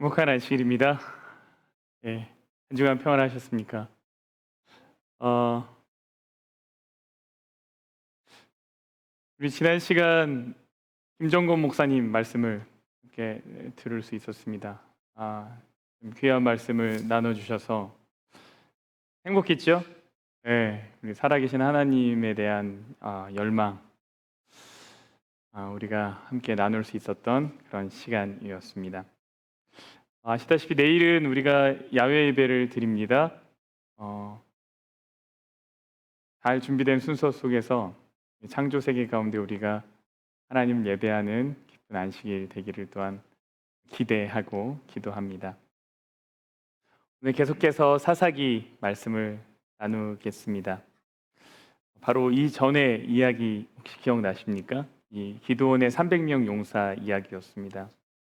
행복한 안식일입니다. 예, 한 주간 평안하셨습니까? 어, 우리 지난 시간 김정건 목사님 말씀을 이렇게 들을 수 있었습니다. 좀 귀한 말씀을 나눠주셔서 행복했죠? 예, 우리 살아계신 하나님에 대한 열망, 우리가 함께 나눌 수 있었던 그런 시간이었습니다. 아시다시피 내일은 우리가 야외 예배를 드립니다. 어, 잘 준비된 순서 속에서 창조 세계 가운데 우리가 하나님을 예배하는 기쁜 안식일 되기를 또한 기대하고 기도합니다. 오늘 계속해서 사사기 말씀을 나누겠습니다. 바로 이 전의 이야기 혹시 기억나십니까? 이 기드온의 300명 용사 이야기였습니다.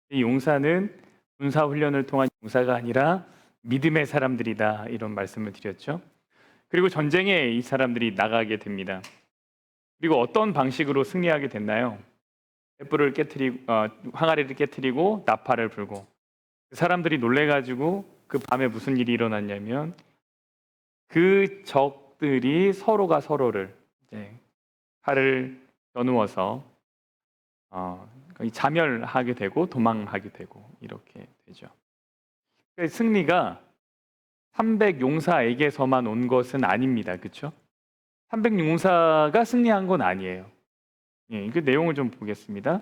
이 용사는 군사 훈련을 통한 용사가 아니라 믿음의 사람들이다, 이런 말씀을 드렸죠. 그리고 전쟁에 이 사람들이 나가게 됩니다. 그리고 어떤 방식으로 승리하게 됐나요? 횃불을 깨트리고 항아리를 깨트리고 나팔을 불고, 사람들이 놀래가지고 그 밤에 무슨 일이 일어났냐면 그 적들이 서로가 서로를 이제 칼을 겨누어서 자멸하게 되고 도망하게 되고 이렇게 되죠. 그러니까 승리가 300용사에게서만 온 것은 아닙니다. 그렇죠? 300용사가 승리한 건 아니에요. 예, 그 내용을 좀 보겠습니다.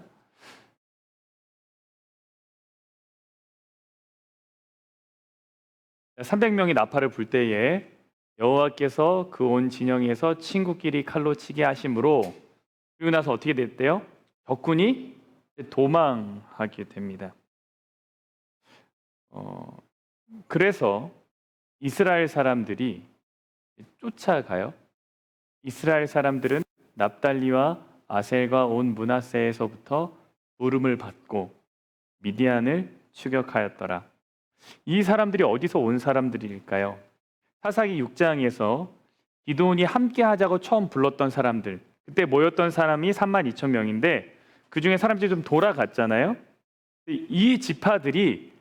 300명이 나팔을 불 때에 여호와께서 그 온 진영에서 친구끼리 칼로 치게 하심으로, 그리고 나서 어떻게 됐대요? 적군이 도망하게 됩니다. 그래서 이스라엘 사람들이 쫓아가요. 이스라엘 사람들은 납달리와 아셀과 온 므낫세에서부터 부름을 받고 미디안을 추격하였더라. 이 사람들이 어디서 온 사람들일까요? 사사기 6장에서 기드온이 함께 하자고 처음 불렀던 사람들, 그때 모였던 사람이 32,000명인데 그 중에 사람들이 좀 돌아갔잖아요. 이 지파들이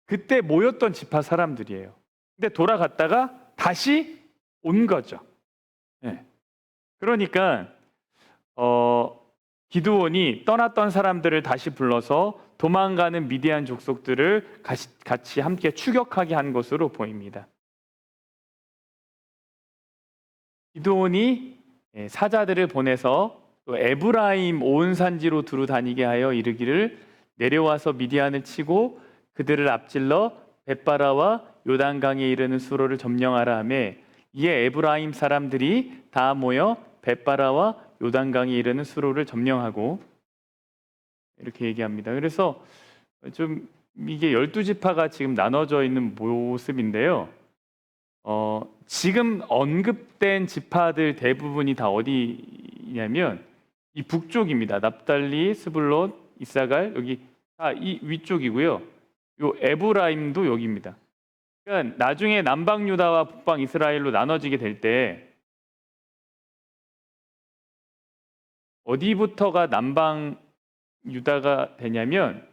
그때 모였던 지파 사람들이에요. 근데 돌아갔다가 다시 온 거죠. 네. 그러니까 기드온이 떠났던 사람들을 다시 불러서 도망가는 미디안 족속들을 같이 함께 추격하게 한 것으로 보입니다. 기드온이 사자들을 보내서 또 에브라임 온 산지로 두루 다니게 하여 이르기를, 내려와서 미디안을 치고 그들을 앞질러 벳바라와 요단강에 이르는 수로를 점령하라 하며, 이에 에브라임 사람들이 다 모여 벳바라와 요단강에 이르는 수로를 점령하고, 이렇게 얘기합니다. 그래서 좀 이게 12지파가 지금 나눠져 있는 모습인데요. 지금 언급된 지파들 대부분이 다 어디냐면 이 북쪽입니다. 납달리, 스불론, 이사갈, 여기 다 이 위쪽이고요. 요 에브라임도 여기입니다. 그러니까 나중에 남방 유다와 북방 이스라엘로 나눠지게 될 때 어디부터가 남방 유다가 되냐면,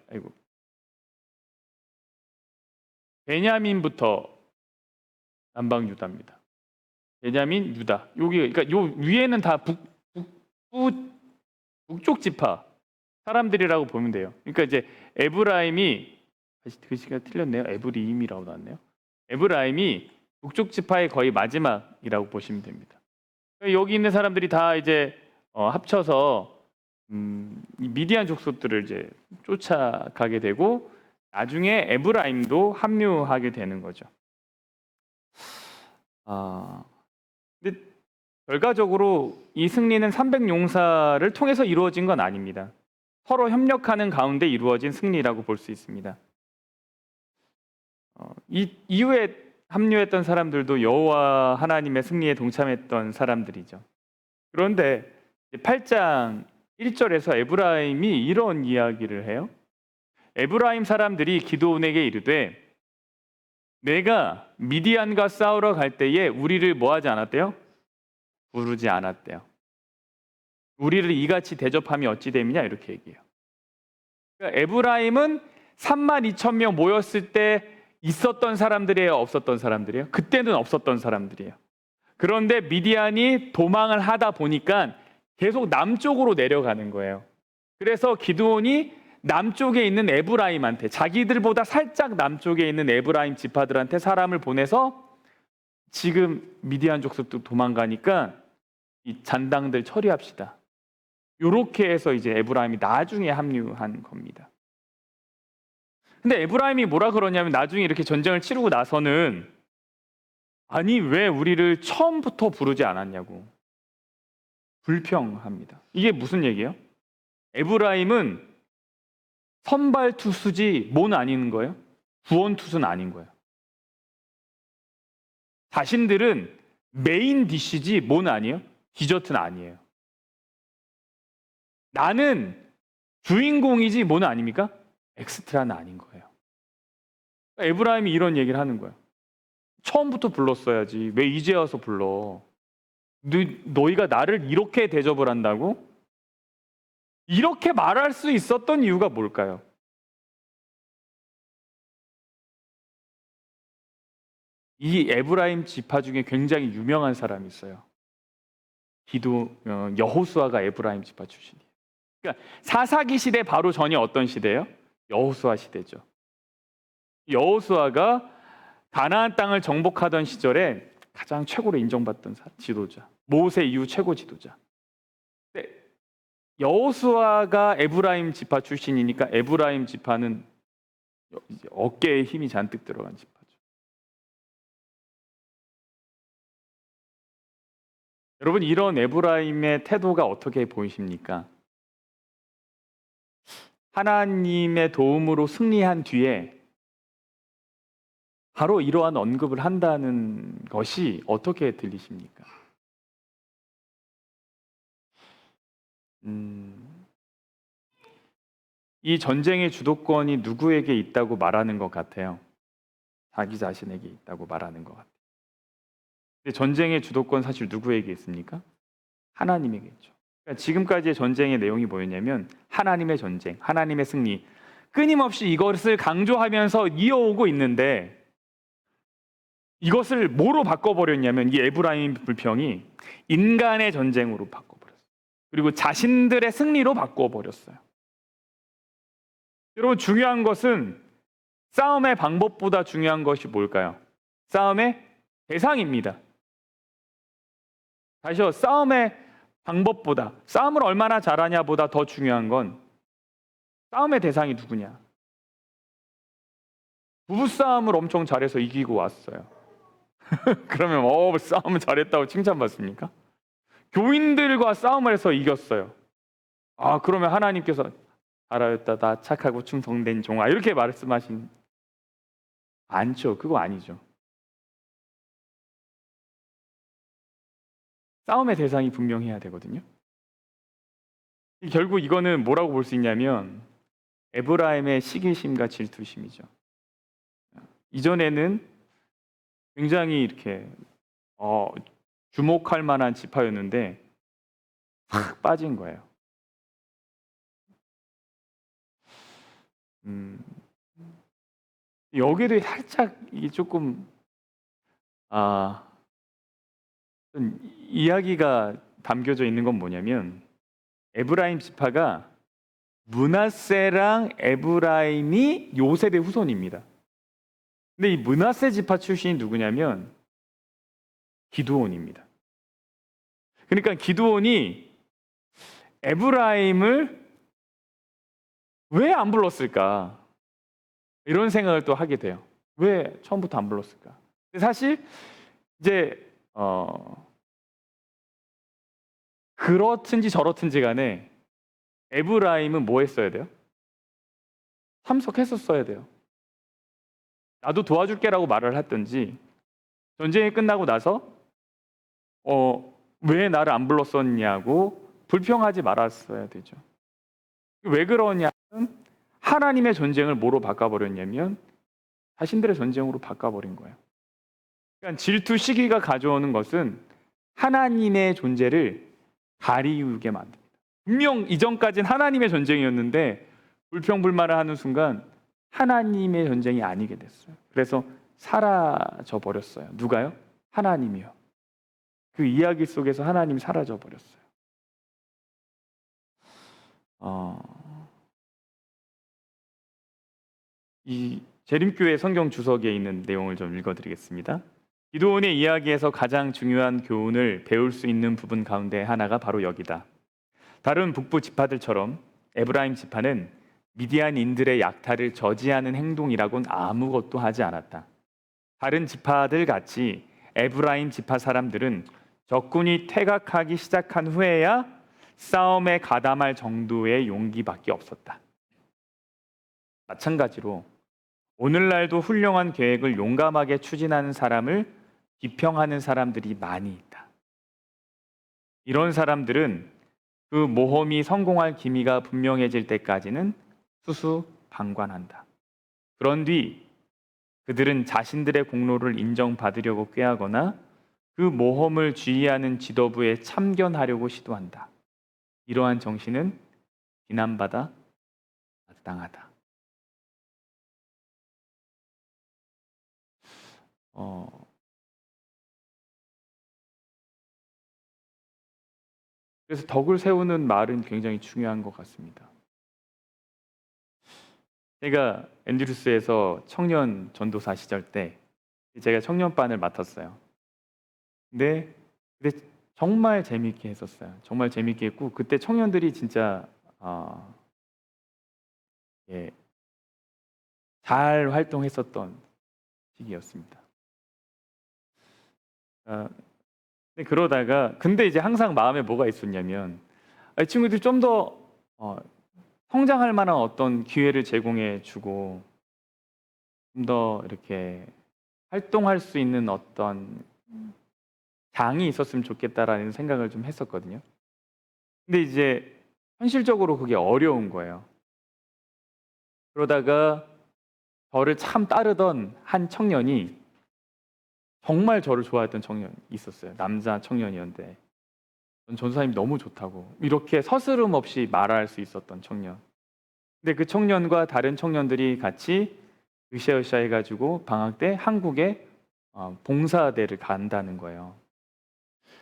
베냐민부터 남방 유다입니다. 베냐민, 유다. 여기, 그러니까 요 위에는 다 북쪽 지파 사람들이라고 보면 돼요. 그러니까 이제 에브라임이, 글씨가 틀렸네요. 에브리임이라고 나왔네요. 에브라임이 북쪽 지파의 거의 마지막이라고 보시면 됩니다. 여기 있는 사람들이 다 이제 합쳐서 미디안 족속들을 이제 쫓아가게 되고, 나중에 에브라임도 합류하게 되는 거죠. 근데 결과적으로 이 승리는 300용사를 통해서 이루어진 건 아닙니다. 서로 협력하는 가운데 이루어진 승리라고 볼 수 있습니다. 이 이후에 합류했던 사람들도 여호와 하나님의 승리에 동참했던 사람들이죠. 그런데 8장 1절에서 에브라임이 이런 이야기를 해요. 에브라임 사람들이 기드온에게 이르되, 내가 미디안과 싸우러 갈 때에 우리를 뭐하지 않았대요? 부르지 않았대요. 우리를 이같이 대접함이 어찌 됨이냐, 이렇게 얘기해요. 그러니까 에브라임은 32,000명 모였을 때 있었던 사람들이에요, 없었던 사람들이에요? 그때는 없었던 사람들이에요. 그런데 미디안이 도망을 하다 보니까 계속 남쪽으로 내려가는 거예요. 그래서 기드온이 남쪽에 있는 에브라임한테, 자기들보다 살짝 남쪽에 있는 에브라임 지파들한테 사람을 보내서 지금 미디안 족속도 도망가니까 이 잔당들 처리합시다. 이렇게 해서 이제 에브라임이 나중에 합류한 겁니다. 근데 에브라임이 뭐라 그러냐면 나중에 이렇게 전쟁을 치르고 나서는 아니 왜 우리를 처음부터 부르지 않았냐고 불평합니다. 이게 무슨 얘기예요? 에브라임은 선발 투수지 뭐는 아닌 거예요? 구원 투수는 아닌 거예요. 자신들은 메인 디시지 뭐는 아니에요? 디저트는 아니에요. 나는 주인공이지 뭐는 아닙니까? 엑스트라는 아닌 거예요. 에브라임이 이런 얘기를 하는 거예요. 처음부터 불렀어야지. 왜 이제 와서 불러? 너희가 나를 이렇게 대접을 한다고? 이렇게 말할 수 있었던 이유가 뭘까요? 이 에브라임 지파 중에 굉장히 유명한 사람이 있어요. 여호수아가 에브라임 지파 출신이에요. 그러니까 사사기 시대 바로 전이 어떤 시대예요? 여호수아 시대죠. 여호수아가 가나안 땅을 정복하던 시절에 가장 최고로 인정받던 지도자, 모세 이후 최고 지도자. 여호수아가 에브라임 지파 출신이니까 에브라임 지파는 어깨에 힘이 잔뜩 들어간 지파죠. 여러분, 이런 에브라임의 태도가 어떻게 보이십니까? 하나님의 도움으로 승리한 뒤에 바로 이러한 언급을 한다는 것이 어떻게 들리십니까? 이 전쟁의 주도권이 누구에게 있다고 말하는 것 같아요? 자기 자신에게 있다고 말하는 것 같아요. 근데 전쟁의 주도권 사실 누구에게 있습니까? 하나님에게 있죠. 그러니까 지금까지의 전쟁의 내용이 뭐였냐면 하나님의 전쟁, 하나님의 승리. 끊임없이 이것을 강조하면서 이어오고 있는데 이것을 뭐로 바꿔버렸냐면 이 에브라임 불평이 인간의 전쟁으로 바꿔버렸어요. 그리고 자신들의 승리로 바꿔버렸어요. 여러분, 중요한 것은 싸움의 방법보다 중요한 것이 뭘까요? 싸움의 대상입니다. 다시요, 싸움의 방법보다, 싸움을 얼마나 잘하냐보다 더 중요한 건 싸움의 대상이 누구냐. 부부싸움을 엄청 잘해서 이기고 왔어요. 그러면 싸움을 잘했다고 칭찬받습니까? 교인들과 싸움을 해서 이겼어요. 그러면 하나님께서 잘하였다, 나 착하고 충성된 종아, 이렇게 말씀하신 않죠. 그거 아니죠. 싸움의 대상이 분명해야 되거든요. 결국 이거는 뭐라고 볼 수 있냐면 에브라임의 시기심과 질투심이죠. 이전에는 굉장히 이렇게 주목할 만한 지파였는데 확 빠진 거예요. 여기도 살짝 조금 이야기가 담겨져 있는 건 뭐냐면 에브라임 지파가 므낫세랑 에브라임이 요셉의 후손입니다. 근데 이 므낫세 지파 출신이 누구냐면 기드온입니다. 그러니까 기드온이 에브라임을 왜 안 불렀을까? 이런 생각을 또 하게 돼요. 왜 처음부터 안 불렀을까? 사실 이제 그렇든지 저렇든지 간에 에브라임은 뭐 했어야 돼요? 참석했었어야 돼요. 나도 도와줄게라고 말을 했든지 전쟁이 끝나고 나서 왜 나를 안 불렀었냐고 불평하지 말았어야 되죠. 왜 그러냐면 하나님의 전쟁을 뭐로 바꿔버렸냐면 자신들의 전쟁으로 바꿔버린 거예요. 그러니까 질투 시기가 가져오는 것은 하나님의 존재를 가리우게 만듭니다. 분명 이전까지는 하나님의 전쟁이었는데 불평불만을 하는 순간 하나님의 전쟁이 아니게 됐어요. 그래서 사라져 버렸어요. 누가요? 하나님이요. 그 이야기 속에서 하나님이 사라져 버렸어요. 이 재림교회 성경 주석에 있는 내용을 좀 읽어드리겠습니다. 기드온의 이야기에서 가장 중요한 교훈을 배울 수 있는 부분 가운데 하나가 바로 여기다. 다른 북부 지파들처럼 에브라임 지파는 미디안인들의 약탈을 저지하는 행동이라고는 아무것도 하지 않았다. 다른 지파들 같이 에브라임 지파 사람들은 적군이 퇴각하기 시작한 후에야 싸움에 가담할 정도의 용기밖에 없었다. 마찬가지로 오늘날도 훌륭한 계획을 용감하게 추진하는 사람을 비평하는 사람들이 많이 있다. 이런 사람들은 그 모험이 성공할 기미가 분명해질 때까지는 수수방관한다. 그런 뒤 그들은 자신들의 공로를 인정받으려고 꾀하거나 그 모험을 지휘하는 지도부에 참견하려고 시도한다. 이러한 정신은 비난받아 마땅하다. 그래서 덕을 세우는 말은 굉장히 중요한 것 같습니다. 제가 앤드루스에서 청년 전도사 시절 때 제가 청년반을 맡았어요. 근데 정말 재미있게 했었어요. 정말 재미있게 했고 그때 청년들이 진짜 예, 잘 활동했었던 시기였습니다. 근데 이제 항상 마음에 뭐가 있었냐면 이 친구들이 좀 더 성장할 만한 어떤 기회를 제공해 주고 좀 더 이렇게 활동할 수 있는 어떤 장이 있었으면 좋겠다라는 생각을 좀 했었거든요. 근데 이제 현실적으로 그게 어려운 거예요. 그러다가 저를 참 따르던 한 청년이 정말 저를 좋아했던 청년이 있었어요. 남자 청년이었는데 전도사님이 너무 좋다고 이렇게 서스름 없이 말할 수 있었던 청년. 근데 그 청년과 다른 청년들이 같이 으쌰으쌰 해가지고 방학 때 한국에 봉사대를 간다는 거예요.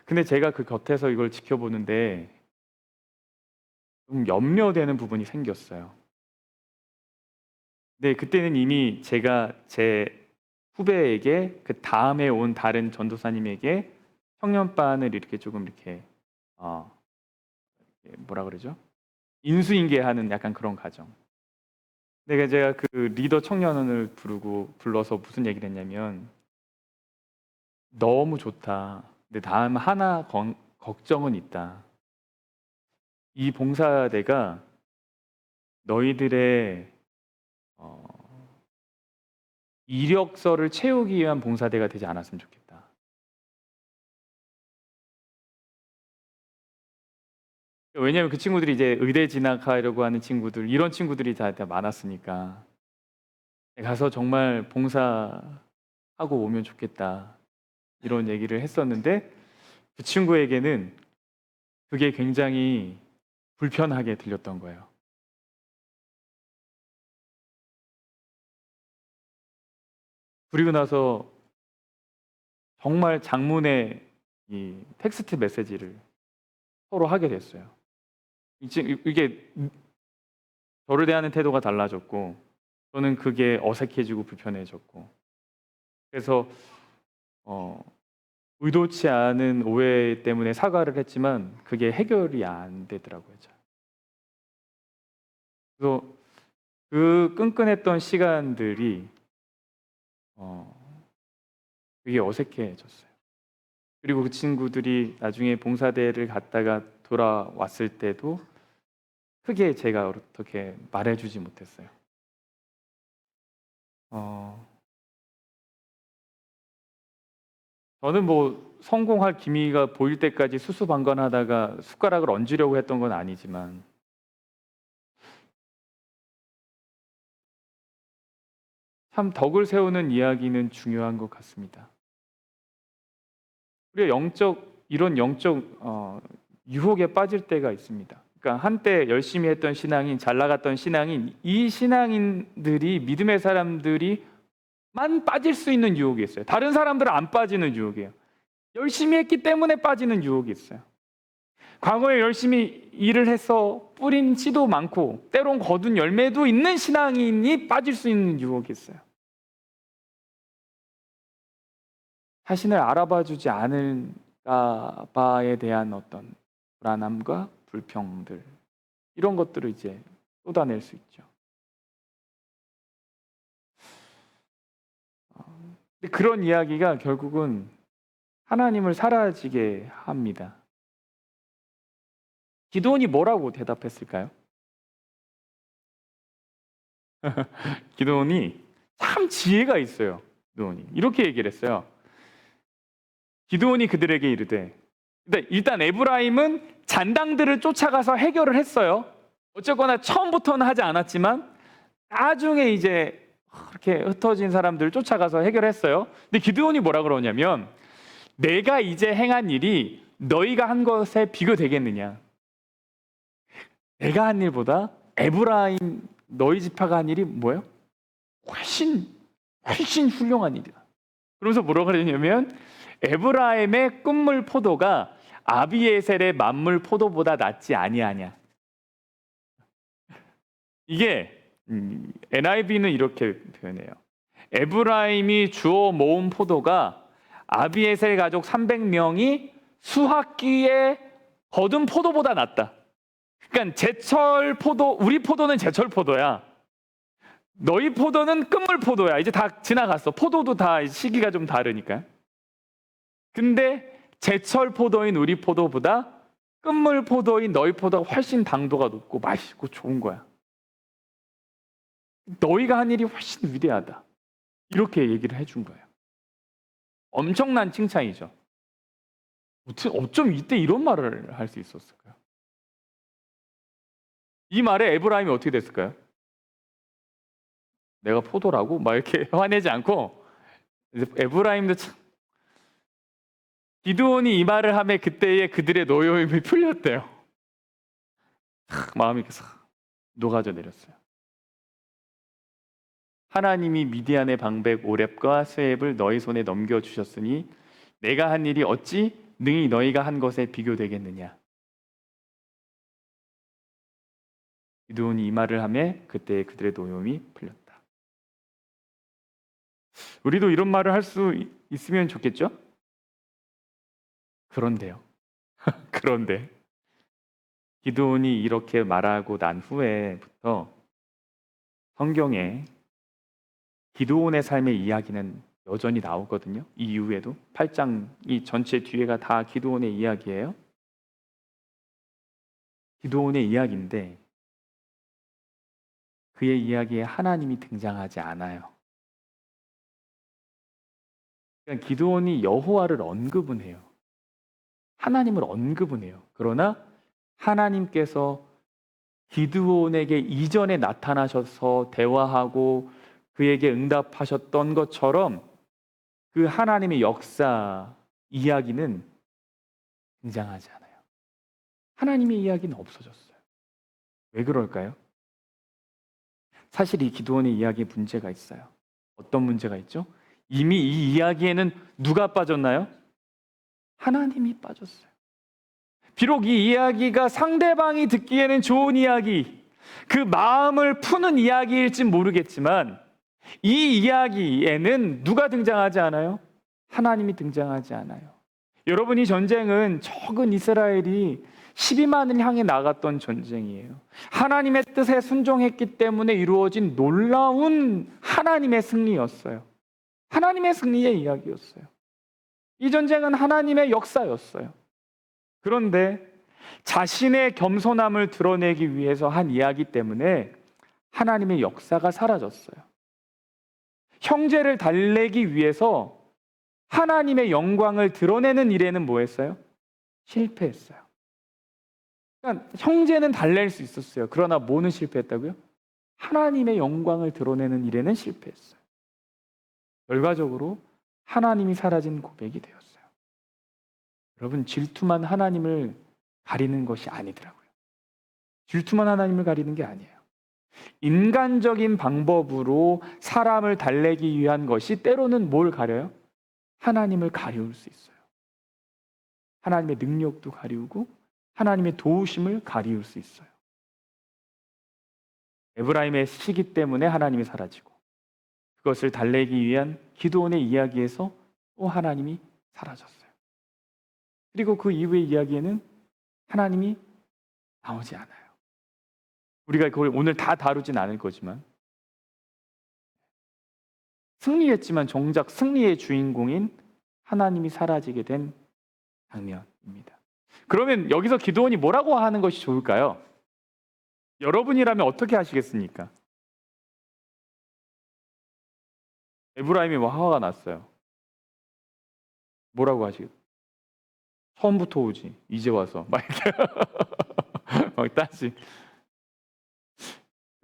근데 제가 그 곁에서 이걸 지켜보는데 좀 염려되는 부분이 생겼어요. 근데 그때는 이미 제가 제 후배에게 그 다음에 온 다른 전도사님에게 청년반을 이렇게 조금 이렇게 뭐라 그러죠? 인수인계하는 약간 그런 과정. 근데 제가 그 리더 청년을 불러서 무슨 얘기를 했냐면 너무 좋다. 근데 다음 하나 걱정은 있다. 이 봉사대가 너희들의 이력서를 채우기 위한 봉사대가 되지 않았으면 좋겠다. 왜냐하면 그 친구들이 이제 의대 진학하려고 하는 친구들, 이런 친구들이 다 많았으니까 가서 정말 봉사하고 오면 좋겠다. 이런 얘기를 했었는데 그 친구에게는 그게 굉장히 불편하게 들렸던 거예요. 그리고 나서 정말 장문의 이 텍스트 메시지를 서로 하게 됐어요. 이게 저를 대하는 태도가 달라졌고 저는 그게 어색해지고 불편해졌고 그래서 의도치 않은 오해 때문에 사과를 했지만 그게 해결이 안 되더라고요. 그래서 그 끈끈했던 시간들이 되게 어색해졌어요. 그리고 그 친구들이 나중에 봉사대를 갔다가 돌아왔을 때도 크게 제가 어떻게 말해주지 못했어요. 저는 뭐 성공할 기미가 보일 때까지 수수방관하다가 숟가락을 얹으려고 했던 건 아니지만 참 덕을 세우는 이야기는 중요한 것 같습니다. 우리가 이런 영적 유혹에 빠질 때가 있습니다. 그러니까 한때 열심히 했던 신앙인, 잘 나갔던 신앙인, 이 신앙인들이 믿음의 사람들이 만 빠질 수 있는 유혹이 있어요. 다른 사람들은 안 빠지는 유혹이에요. 열심히 했기 때문에 빠지는 유혹이 있어요. 과거에 열심히 일을 해서 뿌린 씨도 많고 때론 거둔 열매도 있는 신앙인이 빠질 수 있는 유혹이 있어요. 자신을 알아봐 주지 않을까 바에 대한 어떤 불안함과 불평들, 이런 것들을 이제 쏟아낼 수 있죠. 근데 그런 이야기가 결국은 하나님을 사라지게 합니다. 기도원이 뭐라고 대답했을까요? 기도원이 참 지혜가 있어요. 기도원이 이렇게 얘기를 했어요. 기도원이 그들에게 이르되, 일단 에브라임은 잔당들을 쫓아가서 해결을 했어요. 어쨌거나 처음부터는 하지 않았지만 나중에 이제 그렇게 흩어진 사람들을 쫓아가서 해결했어요. 근데 기드온이 뭐라 그러냐면, 내가 이제 행한 일이 너희가 한 것에 비교되겠느냐. 내가 한 일보다 에브라임 너희 지파가 한 일이 뭐예요? 훨씬 훌륭한 일이다. 그러면서 뭐라고 그러냐면, 에브라임의 끝물 포도가 아비에셀의 만물 포도보다 낫지 아니하냐. 이게 NIV는 이렇게 표현해요. 에브라임이 주워 모은 포도가 아비에셀 가족 300명이 수확기에 거둔 포도보다 낫다. 그러니까 제철 포도, 우리 포도는 제철 포도야. 너희 포도는 끝물 포도야. 이제 다 지나갔어. 포도도 다 시기가 좀 다르니까. 근데 제철 포도인 우리 포도보다 끝물 포도인 너희 포도가 훨씬 당도가 높고 맛있고 좋은 거야. 너희가 한 일이 훨씬 위대하다. 이렇게 얘기를 해준 거예요. 엄청난 칭찬이죠. 어쩜 이때 이런 말을 할 수 있었을까요? 이 말에 에브라임이 어떻게 됐을까요? 내가 포도라고? 막 이렇게 화내지 않고, 에브라임도 참, 기드온이 이 말을 하며 그때의 그들의 노여움이 풀렸대요. 마음이 싹 녹아져 내렸어요. 하나님이 미디안의 방백 오렙과 스웹을 너희 손에 넘겨주셨으니 내가 한 일이 어찌 능히 너희가 한 것에 비교되겠느냐. 기드온이 이 말을 하며 그때 그들의 노여움이 풀렸다. 우리도 이런 말을 할 수 있으면 좋겠죠? 그런데요. 그런데 기드온이 이렇게 말하고 난 후에부터 성경에 기드온의 삶의 이야기는 여전히 나오거든요. 이 이후에도 8장 이 전체 뒤에가 다 기드온의 이야기예요. 기드온의 이야기인데 그의 이야기에 하나님이 등장하지 않아요. 그러니까 기드온이 여호와를 언급은 해요. 하나님을 언급은 해요. 그러나 하나님께서 기드온에게 이전에 나타나셔서 대화하고 그에게 응답하셨던 것처럼 그 하나님의 역사 이야기는 등장하지 않아요. 하나님의 이야기는 없어졌어요. 왜 그럴까요? 사실 이 기드온의 이야기에 문제가 있어요. 어떤 문제가 있죠? 이미 이 이야기에는 누가 빠졌나요? 하나님이 빠졌어요. 비록 이 이야기가 상대방이 듣기에는 좋은 이야기, 그 마음을 푸는 이야기일진 모르겠지만 이 이야기에는 누가 등장하지 않아요? 하나님이 등장하지 않아요. 여러분, 이 전쟁은 적은 이스라엘이 12만을 향해 나갔던 전쟁이에요. 하나님의 뜻에 순종했기 때문에 이루어진 놀라운 하나님의 승리였어요. 하나님의 승리의 이야기였어요. 이 전쟁은 하나님의 역사였어요. 그런데 자신의 겸손함을 드러내기 위해서 한 이야기 때문에 하나님의 역사가 사라졌어요. 형제를 달래기 위해서 하나님의 영광을 드러내는 일에는 뭐 했어요? 실패했어요. 그러니까 형제는 달랠 수 있었어요. 그러나 뭐는 실패했다고요? 하나님의 영광을 드러내는 일에는 실패했어요. 결과적으로 하나님이 사라진 고백이 되었어요. 여러분, 질투만 하나님을 가리는 것이 아니더라고요. 질투만 하나님을 가리는 게 아니에요. 인간적인 방법으로 사람을 달래기 위한 것이 때로는 뭘 가려요? 하나님을 가리울 수 있어요. 하나님의 능력도 가리우고 하나님의 도우심을 가리울 수 있어요. 에브라임의 시기 때문에 하나님이 사라지고 그것을 달래기 위한 기드온의 이야기에서 또 하나님이 사라졌어요. 그리고 그 이후의 이야기에는 하나님이 나오지 않아요. 우리가 그걸 오늘 다 다루진 않을 거지만 승리했지만 정작 승리의 주인공인 하나님이 사라지게 된 장면입니다. 그러면 여기서 기드온이 뭐라고 하는 것이 좋을까요? 여러분이라면 어떻게 하시겠습니까? 에브라임이 뭐 화가 났어요. 뭐라고 하시겠어요? 처음부터 오지 이제 와서 막 이렇게 막 따지.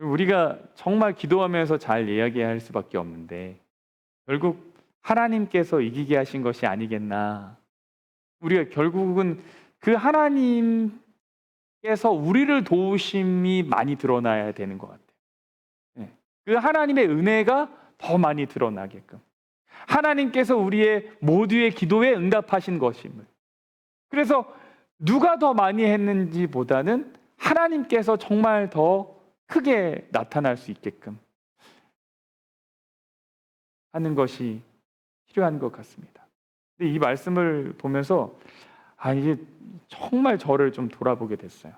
우리가 정말 기도하면서 잘 이야기해야 할 수밖에 없는데 결국 하나님께서 이기게 하신 것이 아니겠나. 우리가 결국은 그 하나님께서 우리를 도우심이 많이 드러나야 되는 것 같아요. 그 하나님의 은혜가 더 많이 드러나게끔 하나님께서 우리의 모두의 기도에 응답하신 것임을. 그래서 누가 더 많이 했는지 보다는 하나님께서 정말 더 크게 나타날 수 있게끔 하는 것이 필요한 것 같습니다. 근데 이 말씀을 보면서 이게 정말 저를 좀 돌아보게 됐어요.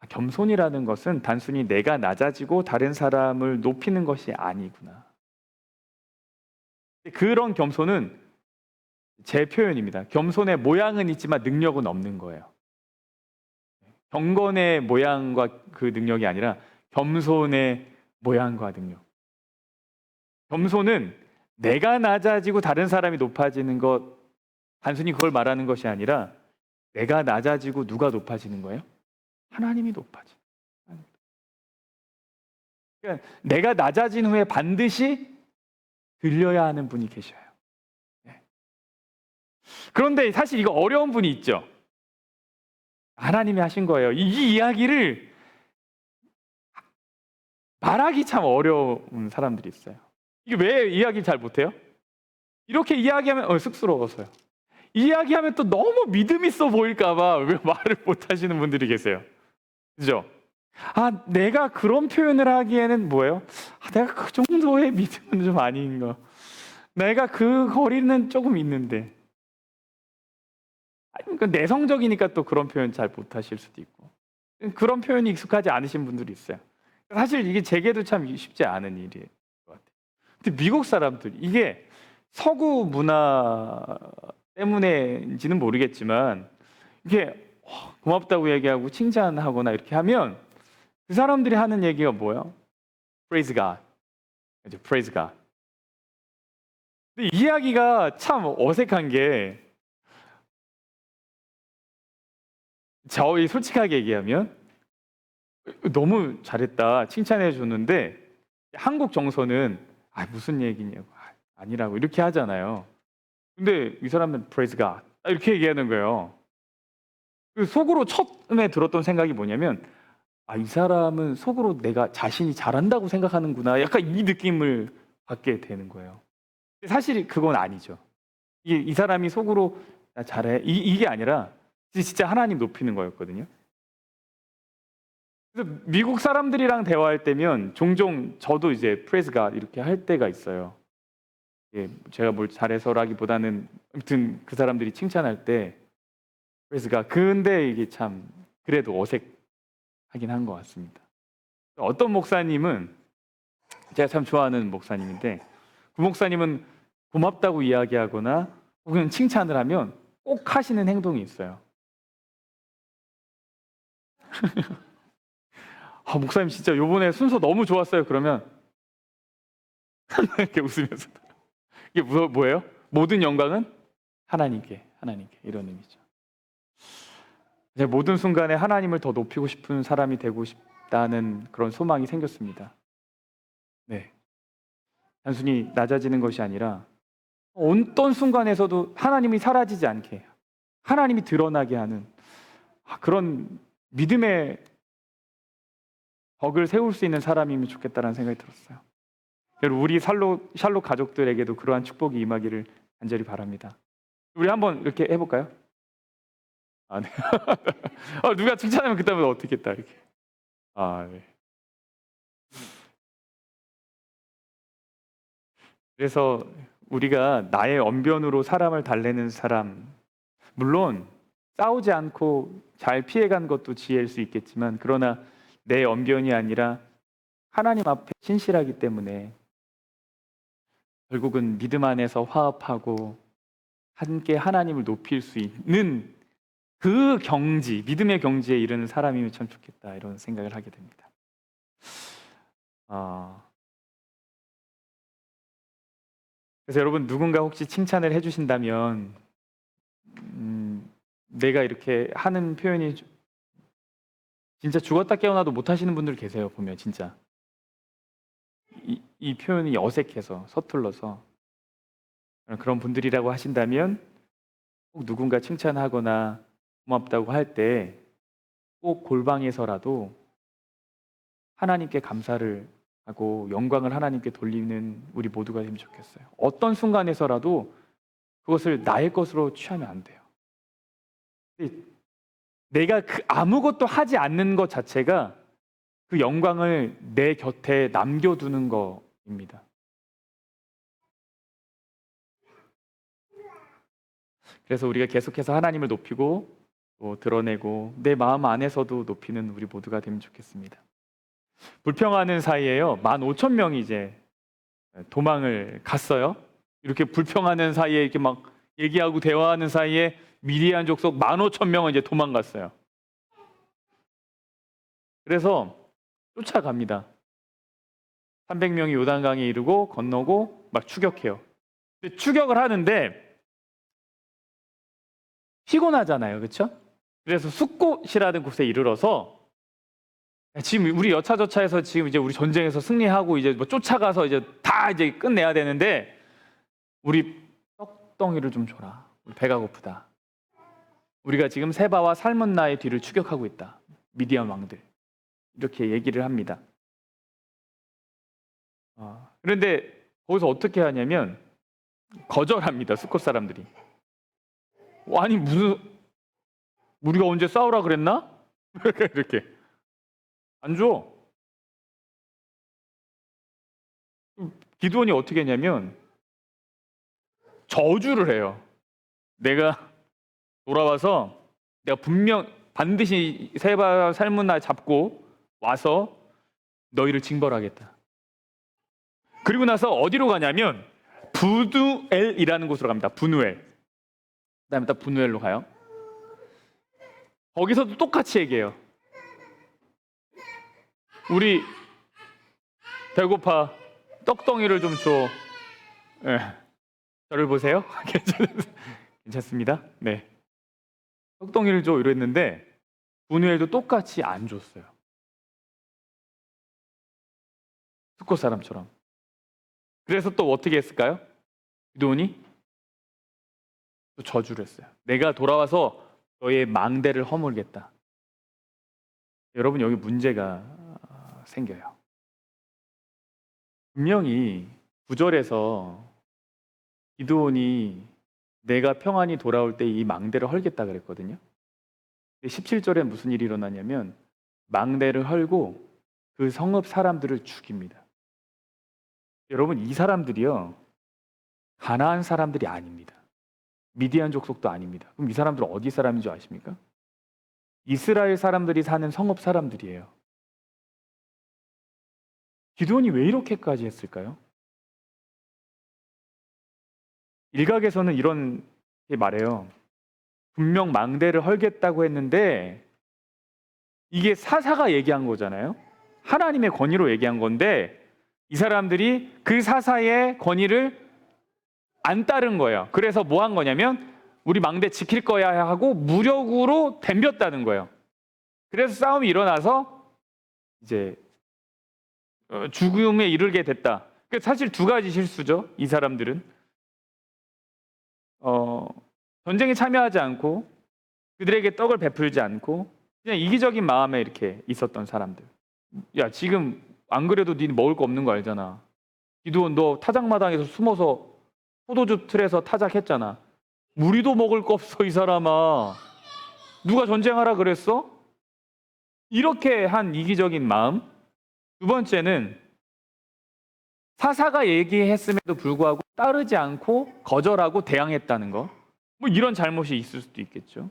겸손이라는 것은 단순히 내가 낮아지고 다른 사람을 높이는 것이 아니구나. 그런 겸손은 제 표현입니다. 겸손의 모양은 있지만 능력은 없는 거예요. 경건의 모양과 그 능력이 아니라 겸손의 모양과 능력. 겸손은 내가 낮아지고 다른 사람이 높아지는 것, 단순히 그걸 말하는 것이 아니라 내가 낮아지고 누가 높아지는 거예요? 하나님이 높아져. 그러니까 내가 낮아진 후에 반드시 들려야 하는 분이 계셔요. 그런데 사실 이거 어려운 분이 있죠. 하나님이 하신 거예요. 이 이야기를 말하기 참 어려운 사람들이 있어요. 이게 왜 이야기 잘 못해요? 이렇게 이야기하면 쑥스러워서요. 이야기하면 또 너무 믿음 있어 보일까봐 왜 말을 못하시는 분들이 계세요. 그죠? 내가 그런 표현을 하기에는 뭐예요? 내가 그 정도의 믿음은 좀 아닌가. 내가 그 거리는 조금 있는데. 그러니까 내성적이니까 또 그런 표현 잘 못하실 수도 있고. 그런 표현이 익숙하지 않으신 분들이 있어요. 사실 이게 제게도 참 쉽지 않은 일이에요. 근데 미국 사람들, 이게 서구 문화 때문인지는 모르겠지만 이게 고맙다고 얘기하고 칭찬하거나 이렇게 하면 그 사람들이 하는 얘기가 뭐예요? Praise God. Praise God. 근데 이 이야기가 참 어색한 게 저희 솔직하게 얘기하면 너무 잘했다 칭찬해 줬는데 한국 정서는 무슨 얘기냐고 아니라고 이렇게 하잖아요. 근데 이 사람은 Praise God 이렇게 얘기하는 거예요. 속으로 처음에 들었던 생각이 뭐냐면 이 사람은 속으로 내가 자신이 잘한다고 생각하는구나. 약간 이 느낌을 받게 되는 거예요. 사실 그건 아니죠. 이 사람이 속으로 나 잘해 이게 아니라 진짜 하나님 높이는 거였거든요. 그래서 미국 사람들이랑 대화할 때면 종종 저도 이제 Praise God 이렇게 할 때가 있어요. 제가 뭘 잘해서라기보다는 아무튼 그 사람들이 칭찬할 때 Praise God. 근데 이게 참 그래도 어색하긴 한 것 같습니다. 어떤 목사님은 제가 참 좋아하는 목사님인데 그 목사님은 고맙다고 이야기하거나 혹은 칭찬을 하면 꼭 하시는 행동이 있어요. 목사님 진짜 요번에 순서 너무 좋았어요. 그러면 이렇게 웃으면서 이게 뭐예요? 모든 영광은 하나님께 이런 의미죠. 이제 모든 순간에 하나님을 더 높이고 싶은 사람이 되고 싶다는 그런 소망이 생겼습니다. 네, 단순히 낮아지는 것이 아니라 어떤 순간에서도 하나님이 사라지지 않게 하나님이 드러나게 하는 그런 믿음의 덕을 세울 수 있는 사람이면 좋겠다는 생각이 들었어요. 여러분, 우리 샬롯 가족들에게도 그러한 축복이 임하기를 간절히 바랍니다. 우리 한번 이렇게 해볼까요? 네. 누가 칭찬하면 그다음에 어떻게 했다 이렇게. 네. 그래서 우리가 나의 언변으로 사람을 달래는 사람, 물론 싸우지 않고 잘 피해간 것도 지혜일 수 있겠지만, 그러나 내 언변이 아니라 하나님 앞에 신실하기 때문에 결국은 믿음 안에서 화합하고 함께 하나님을 높일 수 있는 그 경지, 믿음의 경지에 이르는 사람이면 참 좋겠다, 이런 생각을 하게 됩니다. 그래서 여러분, 누군가 혹시 칭찬을 해주신다면 내가 이렇게 하는 표현이 진짜 죽었다 깨어나도 못하시는 분들 계세요. 보면 진짜 이 표현이 어색해서 서툴러서, 그런 분들이라고 하신다면 꼭 누군가 칭찬하거나 고맙다고 할 때 꼭 골방에서라도 하나님께 감사를 하고 영광을 하나님께 돌리는 우리 모두가 되면 좋겠어요. 어떤 순간에서라도 그것을 나의 것으로 취하면 안 돼요. 내가 아무것도 하지 않는 것 자체가 그 영광을 내 곁에 남겨두는 것입니다. 그래서 우리가 계속해서 하나님을 높이고 또 드러내고 내 마음 안에서도 높이는 우리 모두가 되면 좋겠습니다. 불평하는 사이에요, 15,000명이 이제 도망을 갔어요. 이렇게 불평하는 사이에 이렇게 막 얘기하고 대화하는 사이에 미디안 족속 15,000명은 이제 도망갔어요. 그래서 쫓아갑니다. 300명이 요단강에 이르고 건너고 막 추격해요. 근데 추격을 하는데 피곤하잖아요, 그렇죠? 그래서 숫곳이라는 곳에 이르러서 지금 우리 여차저차해서 지금 이제 우리 전쟁에서 승리하고 이제 뭐 쫓아가서 이제 다 이제 끝내야 되는데 우리 떡덩이를 좀 줘라. 우리 배가 고프다. 우리가 지금 세바와 살문나의 뒤를 추격하고 있다. 미디안 왕들. 이렇게 얘기를 합니다. 그런데 거기서 어떻게 하냐면 거절합니다. 숫곳 사람들이. 아니 무슨 우리가 언제 싸우라 그랬나? 이렇게 안 줘. 기드온이 어떻게 했냐면 저주를 해요. 내가 돌아와서 내가 반드시 세바 살문나 잡고 와서 너희를 징벌하겠다. 그리고 나서 어디로 가냐면 부누엘이라는 곳으로 갑니다. 부누엘. 그다음에 딱 부누엘로 가요. 거기서도 똑같이 얘기해요. 우리 배고파. 떡덩이를 좀 줘. 네. 저를 보세요. 괜찮습니다. 네. 떡덩이를 줘 이랬는데 부누엘도 똑같이 안 줬어요. 숫곳 사람처럼. 그래서 또 어떻게 했을까요? 기드온이 또 저주를 했어요. 내가 돌아와서 너의 망대를 허물겠다. 여러분, 여기 문제가 생겨요. 분명히 9절에서 기드온이 내가 평안히 돌아올 때 이 망대를 헐겠다 그랬거든요. 17절에 무슨 일이 일어나냐면 망대를 헐고 그 성읍 사람들을 죽입니다. 여러분, 이 사람들이요, 가나안 사람들이 아닙니다. 미디안 족속도 아닙니다. 그럼 이 사람들은 어디 사람인 줄 아십니까? 이스라엘 사람들이 사는 성읍 사람들이에요. 기드온이 왜 이렇게까지 했을까요? 일각에서는 이런 게 말해요. 분명 망대를 헐겠다고 했는데 이게 사사가 얘기한 거잖아요. 하나님의 권위로 얘기한 건데 이 사람들이 그 사사의 권위를 안 따른 거예요. 그래서 뭐 한 거냐면 우리 망대 지킬 거야 하고 무력으로 덤볐다는 거예요. 그래서 싸움이 일어나서 이제 죽음에 이르게 됐다. 사실 두 가지 실수죠. 이 사람들은 전쟁에 참여하지 않고 그들에게 떡을 베풀지 않고 그냥 이기적인 마음에 이렇게 있었던 사람들. 야, 지금 안 그래도 니 먹을 거 없는 거 알잖아. 기도원 너 타작마당에서 숨어서 포도주 틀에서 타작했잖아. 우리도 먹을 거 없어 이 사람아. 누가 전쟁하라 그랬어? 이렇게 한 이기적인 마음. 두 번째는 사사가 얘기했음에도 불구하고 따르지 않고 거절하고 대항했다는 거. 뭐 이런 잘못이 있을 수도 있겠죠.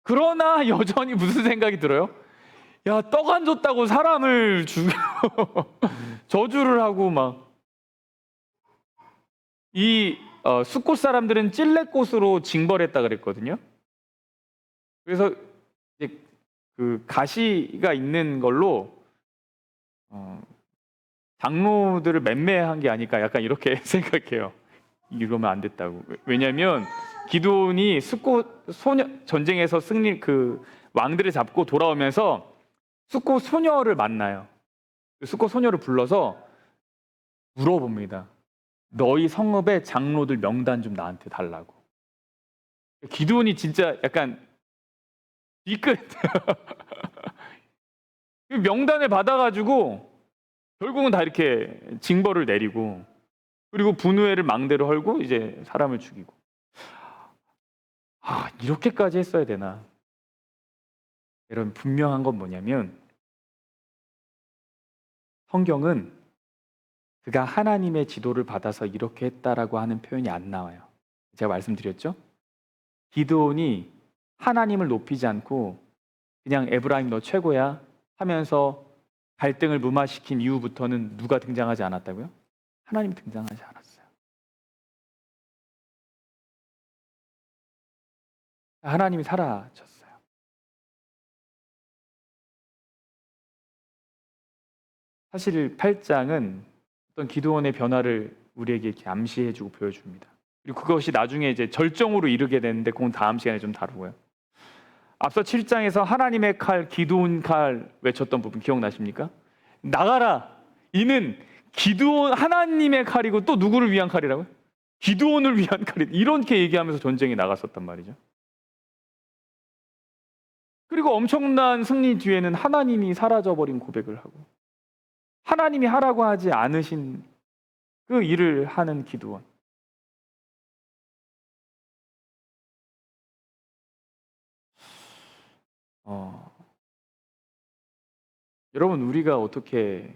그러나 여전히 무슨 생각이 들어요? 야, 떡 안 줬다고 사람을 죽여 저주를 하고 막. 이 숫꽃 사람들은 찔레꽃으로 징벌했다 그랬거든요. 그래서 이제 그 가시가 있는 걸로 장로들을 맴매한 게 아닐까 약간 이렇게 생각해요. 이러면 안 됐다고. 왜냐하면 기드온이 숫꽃 소녀 전쟁에서 승리 그 왕들을 잡고 돌아오면서 숫꽃 소녀를 만나요. 그 숫꽃 소녀를 불러서 물어봅니다. 너희 성읍의 장로들 명단 좀 나한테 달라고. 기드온이 진짜 약간 뒤끝 명단을 받아가지고 결국은 다 이렇게 징벌을 내리고 그리고 분우회를 망대로 헐고 이제 사람을 죽이고. 이렇게까지 했어야 되나? 여러분, 분명한 건 뭐냐면 성경은 그가 하나님의 지도를 받아서 이렇게 했다라고 하는 표현이 안 나와요. 제가 말씀드렸죠? 기드온이 하나님을 높이지 않고 그냥 에브라임 너 최고야 하면서 갈등을 무마시킨 이후부터는 누가 등장하지 않았다고요? 하나님이 등장하지 않았어요. 하나님이 사라졌어요. 사실 8장은 어떤 기드온의 변화를 우리에게 이렇게 암시해주고 보여줍니다. 그리고 그것이 나중에 이제 절정으로 이르게 되는데 그건 다음 시간에 좀 다루고요. 앞서 7장에서 하나님의 칼, 기드온 칼 외쳤던 부분 기억나십니까? 나가라! 이는 기드온 하나님의 칼이고 또 누구를 위한 칼이라고요? 기드온을 위한 칼이 이렇게 얘기하면서 전쟁에 나갔었단 말이죠. 그리고 엄청난 승리 뒤에는 하나님이 사라져버린 고백을 하고 하나님이 하라고 하지 않으신 그 일을 하는 기드온. 여러분, 우리가 어떻게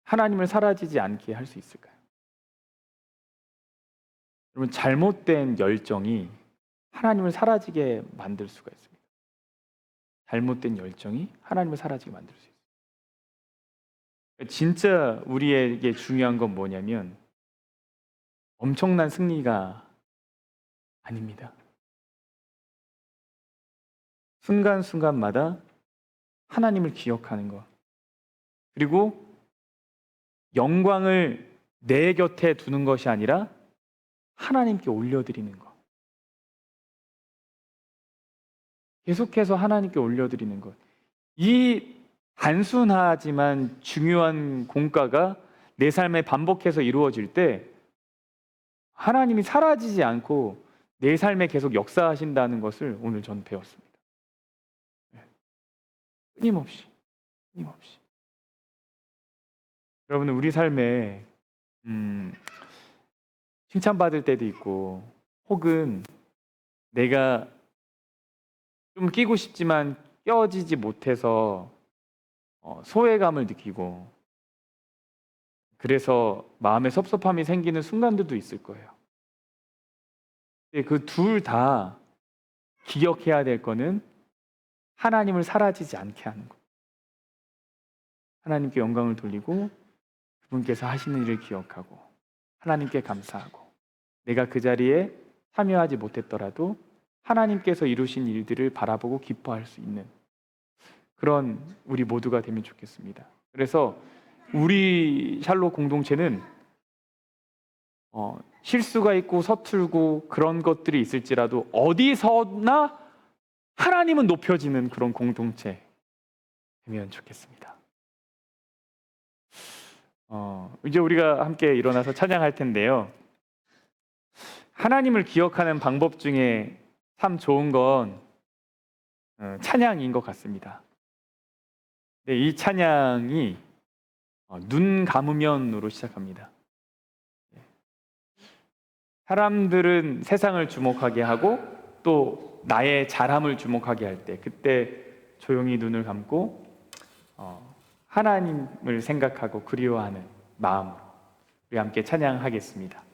하나님을 사라지지 않게 할 수 있을까요? 여러분, 잘못된 열정이 하나님을 사라지게 만들 수가 있습니다. 잘못된 열정이 하나님을 사라지게 만들 수 있어요. 진짜 우리에게 중요한 건 뭐냐면 엄청난 승리가 아닙니다. 순간순간마다 하나님을 기억하는 것. 그리고 영광을 내 곁에 두는 것이 아니라 하나님께 올려드리는 것. 계속해서 하나님께 올려드리는 것. 이 단순하지만 중요한 공과가 내 삶에 반복해서 이루어질 때 하나님이 사라지지 않고 내 삶에 계속 역사하신다는 것을 오늘 전 배웠습니다. 끊임없이. 여러분, 우리 삶에 칭찬받을 때도 있고 혹은 내가 좀 끼고 싶지만 껴지지 못해서 소외감을 느끼고 그래서 마음에 섭섭함이 생기는 순간들도 있을 거예요. 그 둘 다 기억해야 될 거는 하나님을 사라지지 않게 하는 것. 하나님께 영광을 돌리고 그분께서 하시는 일을 기억하고 하나님께 감사하고 내가 그 자리에 참여하지 못했더라도 하나님께서 이루신 일들을 바라보고 기뻐할 수 있는 그런 우리 모두가 되면 좋겠습니다. 그래서 우리 샬롯 공동체는 실수가 있고 서툴고 그런 것들이 있을지라도 어디서나 하나님은 높여지는 그런 공동체 되면 좋겠습니다. 이제 우리가 함께 일어나서 찬양할 텐데요. 하나님을 기억하는 방법 중에 참 좋은 건 찬양인 것 같습니다. 네, 이 찬양이 눈 감으면으로 시작합니다. 사람들은 세상을 주목하게 하고 또 나의 잘함을 주목하게 할 때, 그때 조용히 눈을 감고 하나님을 생각하고 그리워하는 마음으로 우리 함께 찬양하겠습니다.